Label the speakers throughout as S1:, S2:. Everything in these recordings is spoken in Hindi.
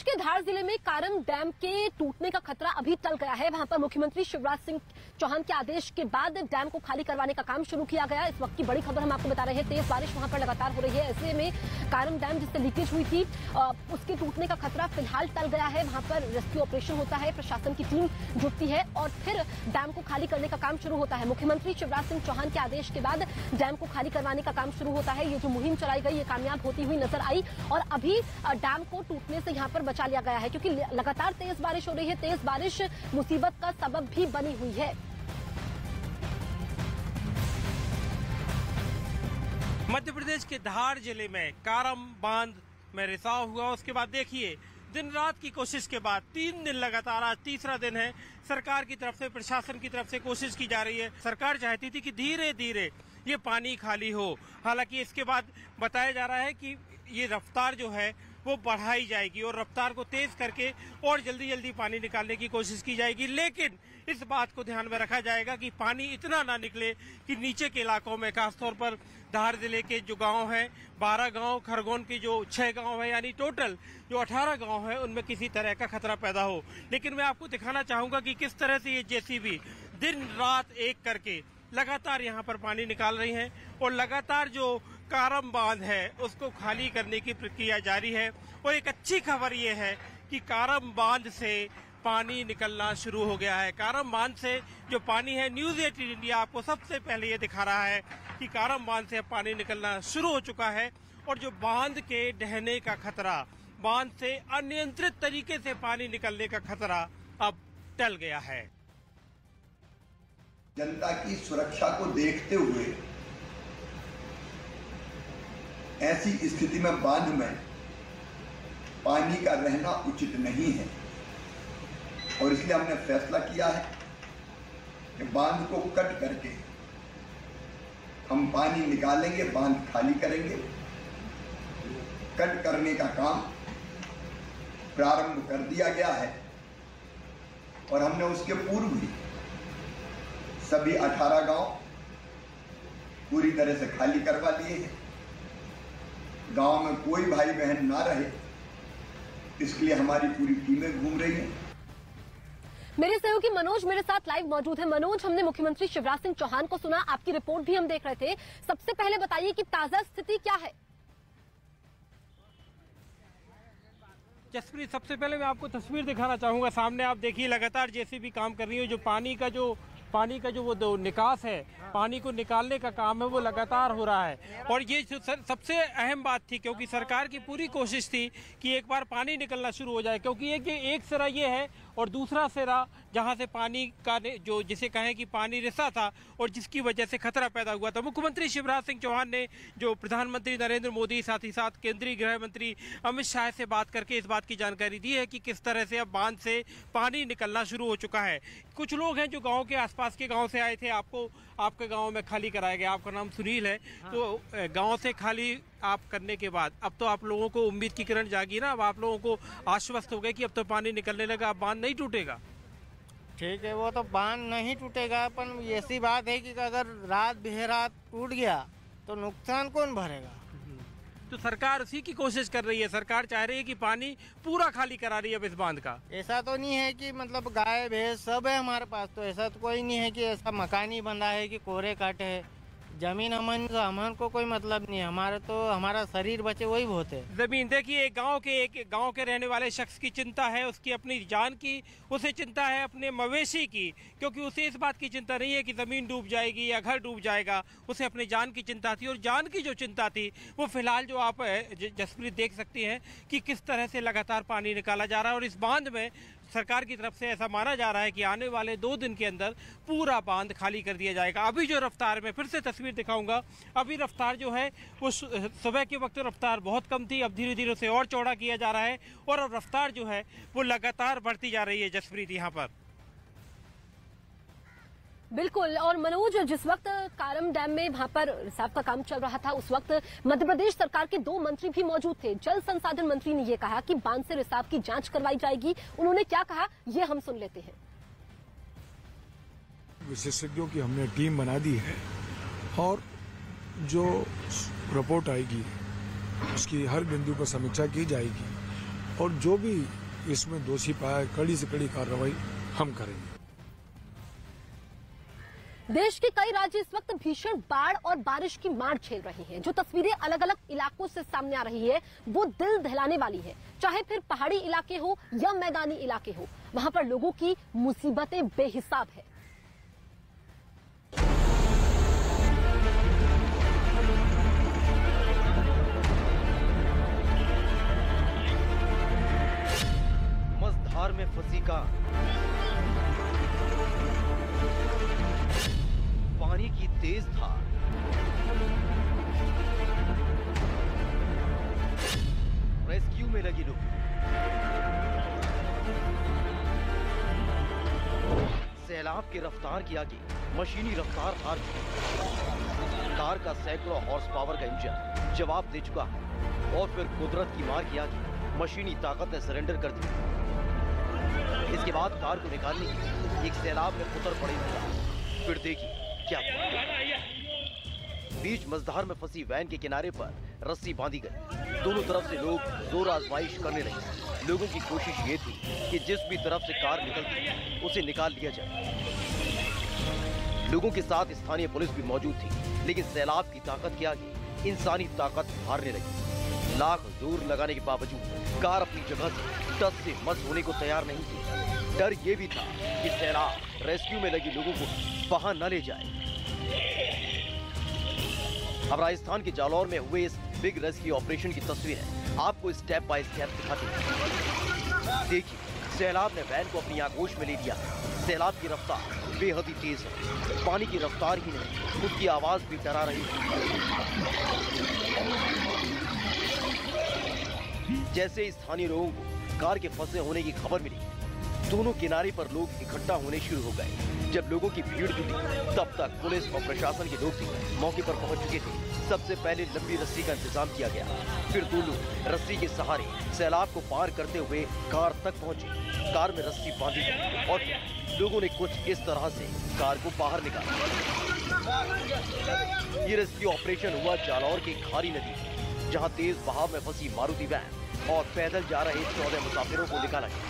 S1: प्रदेश के धार जिले में कारम डैम के टूटने का खतरा अभी टल गया है। वहां पर मुख्यमंत्री शिवराज सिंह चौहान के आदेश के बाद डैम को खाली करवाने का काम शुरू किया गया। इस वक्त की बड़ी खबर हम आपको बता रहे हैं। तेज बारिश वहां पर लगातार हो रही है। ऐसे में कारम डैम जिससे लीकेज हुई थी उसके टूटने का खतरा फिलहाल टल गया है। वहां पर रेस्क्यू ऑपरेशन होता है, प्रशासन की टीम जुटती है और फिर डैम को खाली करने का काम शुरू होता है। मुख्यमंत्री शिवराज सिंह चौहान के आदेश के बाद डैम को खाली करवाने का काम शुरू होता है। ये जो मुहिम चलाई गई ये कामयाब होती हुई नजर आई और अभी डैम को टूटने से यहाँ पर बचा लिया गया है, क्योंकि लगातार तेज बारिश हो रही है। तेज बारिश मुसीबत का सबब भी बनी हुई है।
S2: मध्य प्रदेश के धार जिले में कारम बांध में रिसाव हुआ। उसके बाद देखिए दिन रात की कोशिश के बाद 3 दिन लगातार, आज तीसरा दिन है, सरकार की तरफ से, प्रशासन की तरफ से कोशिश की जा रही है। सरकार चाहती थी कि धीरे धीरे ये पानी खाली हो। हालांकि इसके बाद बताया जा रहा है कि ये रफ्तार जो है वो बढ़ाई जाएगी और रफ्तार को तेज करके और जल्दी जल्दी पानी निकालने की कोशिश की जाएगी। लेकिन इस बात को ध्यान में रखा जाएगा कि पानी इतना ना निकले कि नीचे के इलाकों में, खासतौर पर धार जिले के जो गांव हैं, 12 गांव, खरगोन के जो 6 गांव हैं, यानी टोटल जो 18 गांव हैं, उनमें किसी तरह का खतरा पैदा हो। लेकिन मैं आपको दिखाना चाहूंगा कि किस तरह से ये जेसीबी दिन रात एक करके लगातार यहाँ पर पानी निकाल रही हैं और लगातार जो कारम बांध है उसको खाली करने की प्रक्रिया जारी है। और एक अच्छी खबर ये है कि कारम बांध से पानी निकलना शुरू हो गया है। कारम बांध से जो पानी है, न्यूज 18 इंडिया आपको सबसे पहले ये दिखा रहा है कि कारम बांध से पानी निकलना शुरू हो चुका है और जो बांध के ढहने का खतरा, बांध से अनियंत्रित तरीके से पानी निकलने का खतरा अब टल गया है।
S3: जनता की सुरक्षा को देखते हुए ऐसी स्थिति में बांध में पानी का रहना उचित नहीं है और इसलिए हमने फैसला किया है कि बांध को कट करके हम पानी निकालेंगे, बांध खाली करेंगे। कट करने का काम प्रारंभ कर दिया गया है और हमने उसके पूर्व भी सभी 18 गांव पूरी तरह से खाली करवा लिए हैं। गांव में कोई भाई बहन ना रहे, इसके लिए हमारी पूरी टीमें घूम रही हैं।
S1: मेरे सहयोगी मनोज मेरे साथ लाइव मौजूद है। मनोज, हमने मुख्यमंत्री शिवराज सिंह चौहान को सुना, आपकी रिपोर्ट भी हम देख रहे थे। सबसे पहले बताइए कि ताजा स्थिति क्या है?
S2: जसप्रीत, सबसे पहले मैं आपको तस्वीर दिखाना चाहूंगा। सामने आप देखिए लगातार जेसीबी काम कर रही है। जो पानी का जो वो निकास है, पानी को निकालने का काम है, वो लगातार हो रहा है। और ये सबसे अहम बात थी, क्योंकि सरकार की पूरी कोशिश थी कि एक बार पानी निकलना शुरू हो जाए, क्योंकि एक सिरा ये है और दूसरा सिरा जहां से पानी का जो जिसे कहें कि पानी रिसा था और जिसकी वजह से खतरा पैदा हुआ था। मुख्यमंत्री शिवराज सिंह चौहान ने जो प्रधानमंत्री नरेंद्र मोदी, साथ ही साथ केंद्रीय गृह मंत्री अमित शाह से बात करके इस बात की जानकारी दी है कि किस तरह से अब बांध से पानी निकलना शुरू हो चुका है। कुछ लोग हैं जो गाँव के आसपास के गाँव से आए थे, आपके गाँव में खाली कराया गया। आपका नाम सुनील है। हाँ। तो गाँव से खाली आप करने के बाद अब तो आप लोगों को उम्मीद की किरण जागी ना, अब आप लोगों को आश्वस्त हो गए कि अब तो पानी निकलने लगा, अब बांध नहीं टूटेगा।
S4: ठीक है, वो तो बांध नहीं टूटेगा, पर ऐसी बात है कि अगर रात बेरात टूट गया तो नुकसान कौन भरेगा?
S2: तो सरकार उसी की कोशिश कर रही है। सरकार चाह रही है कि पानी पूरा खाली करा रही है अब इस बांध का।
S4: ऐसा तो नहीं है कि मतलब गाय भैंस सब है हमारे पास, तो ऐसा तो कोई नहीं है कि ऐसा मकान ही बंधा है कि कोरे काटे है। जमीन हमारे को कोई मतलब नहीं है, हमारा शरीर बचे वही बहुत है।
S2: जमीन देखिए, एक गांव के रहने वाले शख्स की चिंता है, उसकी अपनी जान की, उसे चिंता है अपने मवेशी की, क्योंकि उसे इस बात की चिंता नहीं है कि जमीन डूब जाएगी या घर डूब जाएगा। उसे अपनी जान की चिंता थी और जान की जो चिंता थी वो फिलहाल जो आप जसप्रीत देख सकती हैं कि किस तरह से लगातार पानी निकाला जा रहा है। और इस बांध में सरकार की तरफ से ऐसा माना जा रहा है कि आने वाले 2 दिन के अंदर पूरा बांध खाली कर दिया जाएगा। अभी जो रफ्तार, में फिर से तस्वीर दिखाऊंगा, अभी रफ्तार जो है वो सुबह के वक्त रफ्तार बहुत कम थी, अब धीरे धीरे उसे और चौड़ा किया जा रहा है और अब रफ्तार जो है वो लगातार बढ़ती जा रही है। जसप्रीत, यहाँ पर
S1: बिल्कुल। और मनोज, जिस वक्त कारम डैम में वहां पर रिसाव का काम चल रहा था उस वक्त मध्य प्रदेश सरकार के 2 मंत्री भी मौजूद थे। जल संसाधन मंत्री ने यह कहा कि बांध से रिसाव की जांच करवाई जाएगी। उन्होंने क्या कहा, ये हम सुन लेते हैं।
S5: विशेषज्ञों की हमने टीम बना दी है और जो रिपोर्ट आएगी उसकी हर बिंदु पर समीक्षा की जाएगी और जो भी इसमें दोषी पाया कड़ी से कड़ी कार्रवाई हम करेंगे।
S1: देश के कई राज्य इस वक्त भीषण बाढ़ और बारिश की मार झेल रहे हैं। जो तस्वीरें अलग अलग इलाकों से सामने आ रही है वो दिल दहलाने वाली है। चाहे फिर पहाड़ी इलाके हो या मैदानी इलाके हो, वहां पर लोगों की मुसीबतें बेहिसाब है।
S6: मझधार में फंसी कार, पानी की तेज धार, रेस्क्यू में लगी लोग, सैलाब की रफ्तार की आगे मशीनी रफ्तार हार चुकी। कार का सैकड़ों हॉर्स पावर का इंजन जवाब दे चुका है और फिर कुदरत की मार की आगे मशीनी ताकत ने सरेंडर कर दी। इसके बाद कार को निकालने के लिए एक सैलाब में उतर पड़ी। फिर देखिए क्या बीच मझधार में फंसी वैन के किनारे पर रस्सी बांधी गई। दोनों तरफ से लोग जोर आजमाइश करने लगे। लोगों की कोशिश ये थी कि जिस भी तरफ से कार निकलती उसे निकाल लिया जाए। लोगों के साथ स्थानीय पुलिस भी मौजूद थी, लेकिन सैलाब की ताकत के आगे इंसानी ताकत हारने लगी। लाख जोर लगाने के बावजूद कार अपनी जगह से टस से मस होने को तैयार नहीं थी। डर ये भी था कि सैलाब रेस्क्यू में लगे लोगों को बहा न ले जाए। अब राजस्थान के जालौर में हुए इस बिग रेस्क्यू ऑपरेशन की तस्वीरें आपको स्टेप बाय स्टेप दिखाती हैं। देखिए, सैलाब ने वैन को अपनी आगोश में ले लिया। सैलाब की रफ्तार बेहद ही तेज है। पानी की रफ्तार ही नहीं, उसकी आवाज भी डरा रही है। जैसे ही स्थानीय लोगों को कार के फंसे होने की खबर मिली, दोनों किनारे पर लोग इकट्ठा होने शुरू हो गए। जब लोगों की भीड़ जुटी, तब तक पुलिस और प्रशासन के लोग भी मौके पर पहुंच चुके थे। सबसे पहले लंबी रस्सी का इंतजाम किया गया। फिर दो लोग रस्सी के सहारे सैलाब को पार करते हुए कार तक पहुंचे। कार में रस्सी बांधी गई और लोगों ने कुछ इस तरह से कार को बाहर निकाला। ये रेस्क्यू ऑपरेशन हुआ जालौर की खारी नदी, जहाँ तेज बहाव में फंसी मारुति वैन और पैदल जा रहे 14 मुसाफिरों को निकाला गया।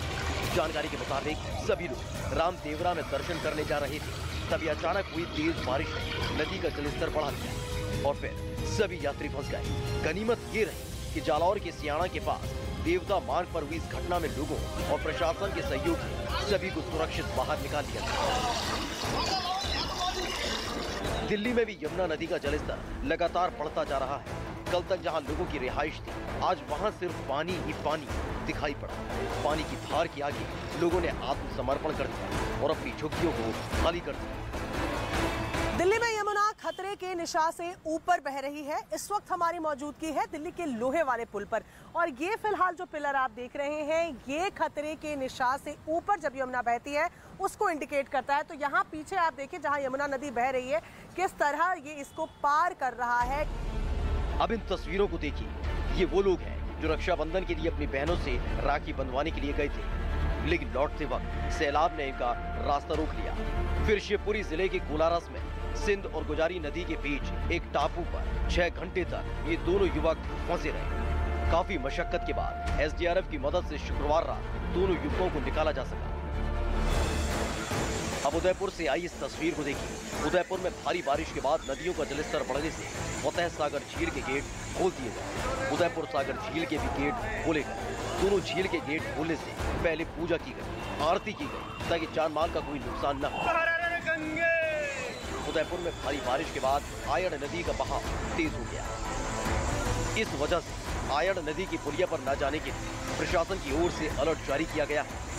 S6: जानकारी के मुताबिक सभी लोग रामदेवरा में दर्शन करने जा रहे थे। तभी अचानक हुई तेज बारिश ने नदी का जलस्तर बढ़ा दिया और फिर सभी यात्री फंस गए। गनीमत ये रही कि जालौर के सियाणा के पास देवता मार्ग पर हुई इस घटना में लोगों और प्रशासन के सहयोग से सभी को सुरक्षित बाहर निकाल लिया गया। दिल्ली में भी यमुना नदी का जलस्तर लगातार बढ़ता जा रहा है। कल तक जहां लोगों की रिहाइश थी, आज वहां सिर्फ पानी ही पानी दिखाई पड़ा। पानी की धार के आगे लोगों ने आत्मसमर्पण कर दिया और अपनी झुग्गियों को खाली कर दिया।
S7: दिल्ली में यमुना खतरे के निशान से ऊपर बह रही है। इस वक्त हमारी मौजूदगी है दिल्ली के लोहे वाले पुल पर और ये फिलहाल जो पिलर आप देख रहे हैं, ये खतरे के निशान से ऊपर जब यमुना बहती है उसको इंडिकेट करता है। तो यहाँ पीछे आप देखिए, जहाँ यमुना नदी बह रही है, किस तरह ये इसको पार कर रहा है।
S6: अब इन तस्वीरों को देखिए, ये वो लोग हैं जो रक्षाबंधन के लिए अपनी बहनों से राखी बंधवाने के लिए गए थे, लेकिन लौटते वक्त सैलाब ने इनका रास्ता रोक लिया। फिर शिवपुरी जिले के कोलारस में सिंध और गुजारी नदी के बीच एक टापू पर 6 घंटे तक ये दोनों युवक फंसे रहे। काफी मशक्कत के बाद एसडीआरएफ की मदद से शुक्रवार रात दोनों युवकों को निकाला जा सका। अब उदयपुर से आई इस तस्वीर को देखिए। उदयपुर में भारी बारिश के बाद नदियों का जलस्तर बढ़ने से फतेह सागर झील के गेट खोल दिए गए। उदयपुर सागर झील के भी गेट खोले गए। दोनों झील के गेट खोलने से पहले पूजा की गई, आरती की गई ताकि जान माल का कोई नुकसान न हो। उदयपुर में भारी बारिश के बाद आयड़ नदी का बहाव तेज हो गया। इस वजह से आयड़ नदी की पुलिया पर न जाने के लिए प्रशासन की ओर से अलर्ट जारी किया गया है।